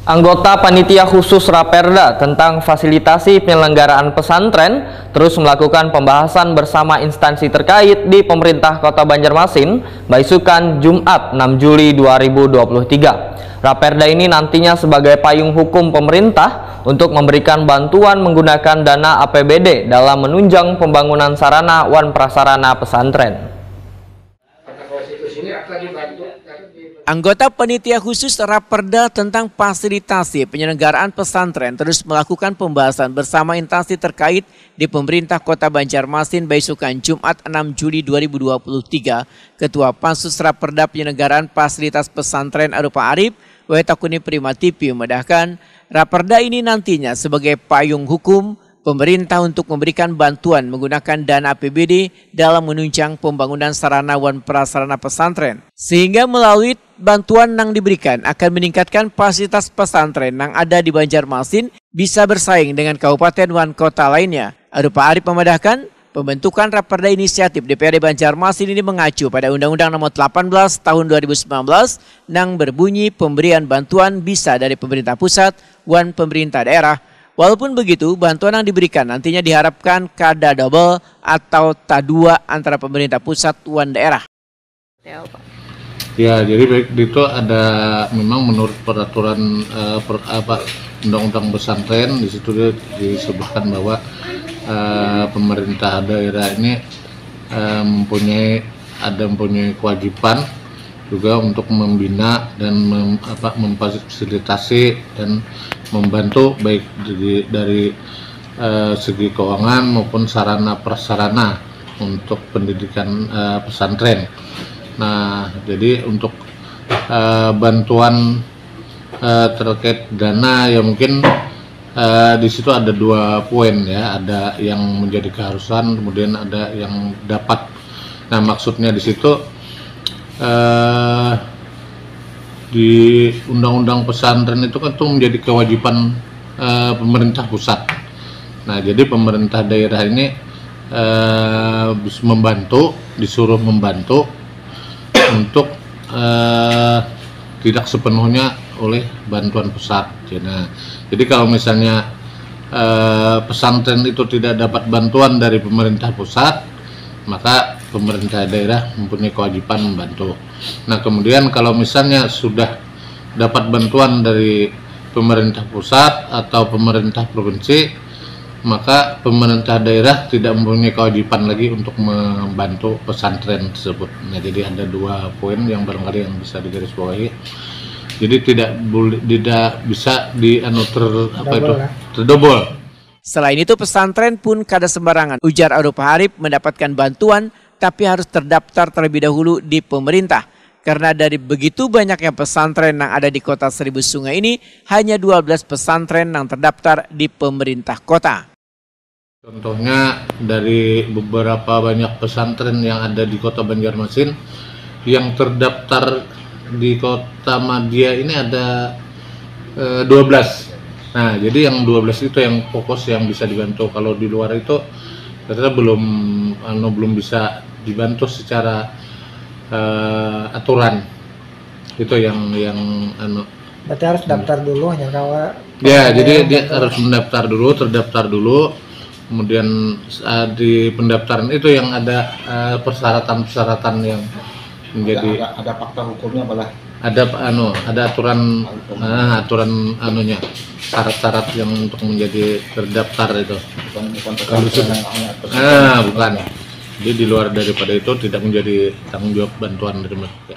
Anggota Panitia Khusus Raperda tentang fasilitasi penyelenggaraan pesantren terus melakukan pembahasan bersama instansi terkait di pemerintah Kota Banjarmasin, Baisukan, Jumat 6 Juli 2023. Raperda ini nantinya sebagai payung hukum pemerintah untuk memberikan bantuan menggunakan dana APBD dalam menunjang pembangunan sarana wan prasarana pesantren. Anggota Panitia Khusus Raperda tentang fasilitasi penyelenggaraan pesantren terus melakukan pembahasan bersama instansi terkait di pemerintah Kota Banjarmasin, Baisukan, Jumat 6 Juli 2023. Ketua Pansus Raperda Penyelenggaraan Fasilitas Pesantren Arupa Arif, Wetakuni Prima TV memedahkan Raperda ini nantinya sebagai payung hukum pemerintah untuk memberikan bantuan menggunakan dana APBD dalam menunjang pembangunan sarana wan prasarana pesantren. Sehingga melalui bantuan yang diberikan akan meningkatkan fasilitas pesantren yang ada di Banjarmasin bisa bersaing dengan kabupaten wan kota lainnya. Arupa Arif memedahkan pembentukan Raperda Inisiatif DPRD Banjarmasin ini mengacu pada Undang-Undang Nomor 18 Tahun 2019 yang berbunyi pemberian bantuan bisa dari pemerintah pusat wan pemerintah daerah. Walaupun begitu, bantuan yang diberikan nantinya diharapkan kada double atau ta-2 antara pemerintah pusat wan daerah. Ya, jadi baik itu ada memang menurut peraturan undang-undang pesantren di situ disebutkan bahwa pemerintah daerah ini mempunyai kewajiban juga untuk membina dan memfasilitasi dan membantu baik dari segi keuangan maupun sarana prasarana untuk pendidikan pesantren. Nah, jadi untuk bantuan terkait dana ya mungkin di situ ada 2 poin ya, ada yang menjadi keharusan, kemudian ada yang dapat. Nah, maksudnya di situ di Undang-Undang Pesantren itu kan menjadi kewajiban pemerintah pusat. Nah, jadi pemerintah daerah ini disuruh membantu untuk tidak sepenuhnya oleh bantuan pusat. Nah, jadi kalau misalnya pesantren itu tidak dapat bantuan dari pemerintah pusat, maka pemerintah daerah mempunyai kewajiban membantu. Nah, kemudian kalau misalnya sudah dapat bantuan dari pemerintah pusat atau pemerintah provinsi, maka pemerintah daerah tidak mempunyai kewajiban lagi untuk membantu pesantren tersebut. Nah, jadi ada 2 poin yang barangkali yang bisa digarisbawahi. Jadi tidak bisa terdobol. Selain itu pesantren pun kada sembarangan, ujar Arupa Arif, mendapatkan bantuan tapi harus terdaftar terlebih dahulu di pemerintah. Karena dari begitu banyaknya pesantren yang ada di kota Seribu Sungai ini, hanya 12 pesantren yang terdaftar di pemerintah kota. Contohnya dari beberapa banyak pesantren yang ada di kota Banjarmasin, yang terdaftar di kota Madia ini ada 12. Nah, jadi yang 12 itu yang fokus yang bisa dibantu. Kalau di luar itu ternyata belum bisa dibantu secara aturan. Itu yang berarti harus daftar dulu hanya kalau ya, jadi dia harus terdaftar dulu. Kemudian di pendaftaran itu yang ada persyaratan-persyaratan yang menjadi ada fakta hukumnya malah. Ada aturan syarat-syarat yang untuk menjadi terdaftar itu. Bukan. Jadi di luar daripada itu tidak menjadi tanggung jawab bantuan dari mereka.